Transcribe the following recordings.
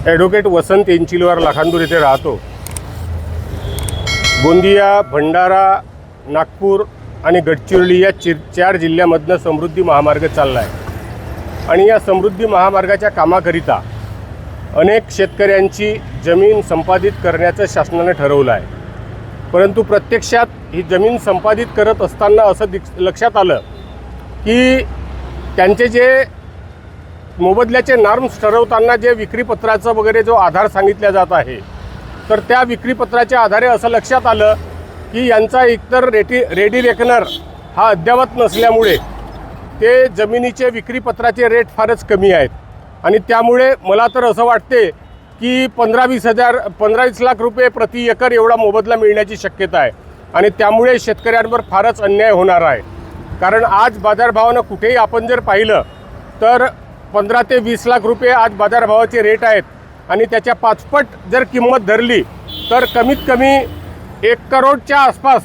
Advocate वसंत एंचिलवार लाखांदूर येथे राहतो। गोंदिया, भंडारा, नागपूर आणि गडचिरोली या 4 जिल्ह्यामधनं समृद्धी महामार्ग चालला आहे आणि या समृद्धी महामार्गाच्या कामाकरिता अनेक शेतकऱ्यांची जमीन संपादित करण्याचं शासनाने ठरवलं आहे। परंतु प्रत्यक्षात ही जमीन संपादित करत असताना असं लक्षात आलं की त्यांचे जे मोबदल्याचे नॉर्म्स ठरवताना जे विक्रीपत्राचं वगैरे जो आधार सांगितला जात आहे, तर त्या विक्रीपत्राच्या आधारे असं लक्षात आलं की यांचा एकतर रेडी रेकनर हा अद्ययावत नसल्यामुळे ते जमिनीचे विक्रीपत्राचे रेट फारच कमी आहेत आणि त्यामुळे मला तर असं वाटते की 15-20 लाख रुपये प्रति एकर एवढा मोबदला मिळण्याची शक्यता आहे आणि त्यामुळे शेतकऱ्यांवर फारच अन्याय होणार आहे। कारण आज बाजारभावानं कुठेही आपण जर पाहिलं तर 15 ते 20 लाख रुपये आज बाजारभावाचे रेट आहेत आणि त्याच्या 5 पट जर किंमत धरली तर कमीत कमी 1 करोडच्या आसपास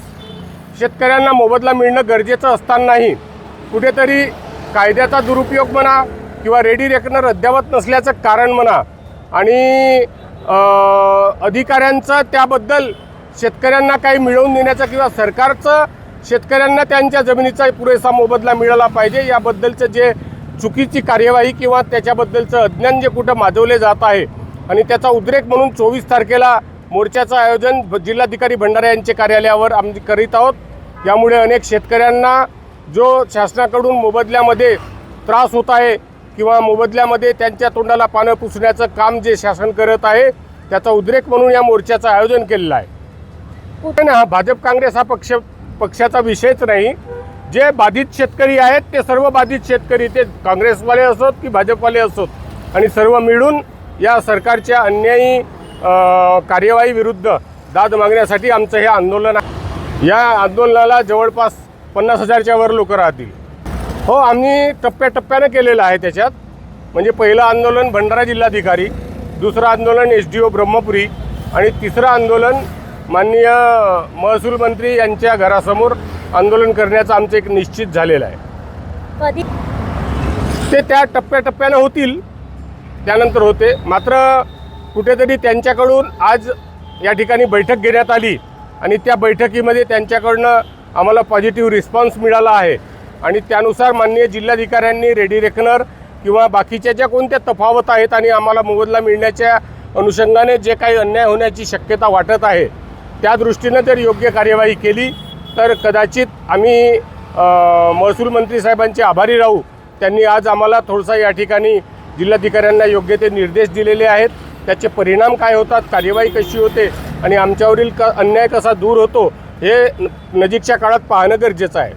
शेतकऱ्यांना मोबदला मिळणं गरजेचं असतानाही कुठेतरी कायद्याचा दुरुपयोग म्हणा किंवा रेडी रेकनर अद्ययावत नसल्याचं कारण म्हणा आणि अधिकाऱ्यांचं त्याबद्दल शेतकऱ्यांना काही मिळवून देण्याचं किंवा सरकारचं शेतकऱ्यांना त्यांच्या जमिनीचा पुरेसा मोबदला मिळाला पाहिजे याबद्दलचं जे चुकीची कार्यवाही किंवा त्याच्याबद्दलचं अज्ञान जे कुठं माजवले जात आहे आणि त्याचा उद्रेक म्हणून 24 तारखेला मोर्चाचं आयोजन जिल्हाधिकारी भंडारा यांच्या कार्यालयावर आम्ही करीत आहोत। यामुळे अनेक शेतकऱ्यांना जो शासनाकडून मोबदल्यामध्ये त्रास होत आहे किंवा मोबदल्यामध्ये त्यांच्या तोंडाला पानं पुसण्याचं काम जे शासन करत आहे त्याचा उद्रेक म्हणून या मोर्चाचं आयोजन केलेलं आहे। कुठे हा भाजप काँग्रेस हा पक्षाचा विषयच नाही। जे बाधित शेतकरी आहेत ते सर्व बाधित शेतकरी, ते काँग्रेसवाले असोत की भाजपवाले असोत, आणि सर्व मिळून या सरकारच्या अन्यायी कार्यवाही विरुद्ध दाद मागण्यासाठी आमचं हे आंदोलन आहे। या आंदोलनाला जवळपास 50,000च्या वर लोक राहतील। हो, आम्ही टप्प्याटप्प्यानं केलेलं आहे। त्याच्यात म्हणजे पहिलं आंदोलन भंडारा जिल्हाधिकारी, दुसरं आंदोलन SDO ब्रह्मपुरी आणि तिसरं आंदोलन माननीय महसूल मंत्री यांच्या घरासमोर आंदोलन करण्याचं आमचं एक निश्चित झालेलं आहे। ते त्या टप्प्याटप्प्यानं होतील, त्यानंतर होते। मात्र कुठेतरी त्यांच्याकडून आज या ठिकाणी बैठक घेण्यात आली आणि त्या बैठकीमध्ये त्यांच्याकडनं आम्हाला पॉझिटिव्ह रिस्पॉन्स मिळाला आहे आणि त्यानुसार माननीय जिल्हाधिकाऱ्यांनी रेडी रेकनर किंवा बाकीच्या ज्या कोणत्या तफावत आहेत आणि आम्हाला मोबदला मिळण्याच्या अनुषंगाने जे काही अन्याय होण्याची शक्यता वाटत आहे त्या दृष्टीनं जर योग्य कार्यवाही केली तर कदाचित आम्ही महसूल मंत्री साहेबांचे आभारी राहू। त्यांनी आज आम्हाला थोडंसं या ठिकाणी जिल्हाधिकाऱ्यांना योग्य ते निर्देश दिलेले आहेत। त्याचे परिणाम काय होतात, कार्यवाही कशी होते आणि आमच्यावरील अन्याय कसा दूर होतो हे नजीकच्या काळात पाहणं गरजेचं आहे।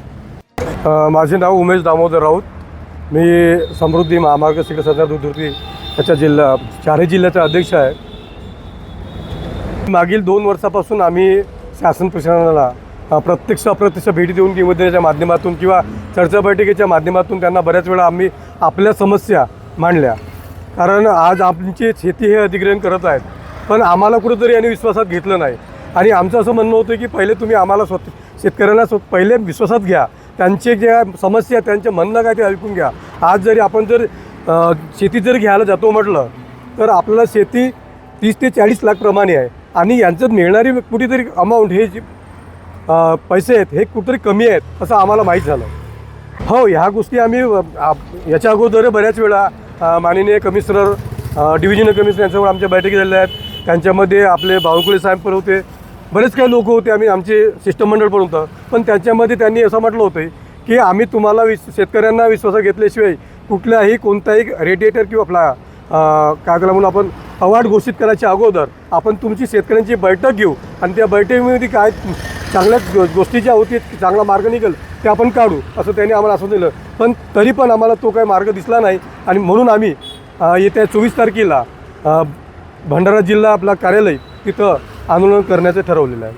माझे नाव उमेश दामोदर राऊत, मी समृद्धी महामार्ग सरदार दुर्दी याच्या 4 जिल्ह्याचा अध्यक्ष आहे। मागील 2 वर्षापासून आम्ही शासन प्रशासनाला प्रत्यक्ष अप्रत्यक्ष भेटी देऊन निवेदनाच्या माध्यमातून किंवा चर्चा बैठकीच्या माध्यमातून त्यांना बऱ्याच वेळा आम्ही आपल्या समस्या मांडल्या। कारण आज आमची शेती हे अधिग्रहण करत आहेत, पण आम्हाला कुठंतरी यांनी विश्वासात घेतलं नाही आणि आमचं असं म्हणणं होतं की पहिले तुम्ही आम्हाला शेतकऱ्यांना पहिले विश्वासात घ्या, त्यांचे ज्या समस्या त्यांचे म्हणणं काय ते ऐकून घ्या। आज जरी आपण जर शेती जर घ्यायला जातो म्हटलं तर आपल्याला शेती 30 ते 40 लाख प्रमाणे आहे आणि यांच्यात मिळणारी कुठेतरी अमाऊंट हे जी पैसे आहेत हे कुठेतरी कमी आहेत असं आम्हाला माहीत झालं। हो, ह्या गोष्टी आम्ही याच्या अगोदर बऱ्याच वेळा माननीय कमिशनर डिव्हिजनल कमिशनर यांच्यावर आमच्या बैठकी झालेल्या आहेत। त्यांच्यामध्ये आपले बावनकुळे साहेब पण होते, बरेच काही लोक होते, आमचे शिष्टमंडळ पण होतं। पण त्याच्यामध्ये त्यांनी असं म्हटलं होतं की आम्ही तुम्हाला शेतकऱ्यांना विश्वासात घेतल्याशिवाय कुठल्याही कोणताही रेडिएटर किंवा आपला काय त्याला म्हणून आपण अवॉर्ड घोषित करायच्या अगोदर आपण तुमची शेतकऱ्यांची बैठक घेऊ आणि त्या बैठकीमध्ये काय चांगल्या गोष्टी ज्या होती चांगला मार्ग निघेल ते आपण काढू असं त्यांनी आम्हाला असं दिलं। पण तरी पण आम्हाला तो काही मार्ग दिसला नाही आणि म्हणून आम्ही येत्या 24 तारखेला भंडारा जिल्हा आपला कार्यालय तिथं आंदोलन करण्याचं ठरवलेलं आहे।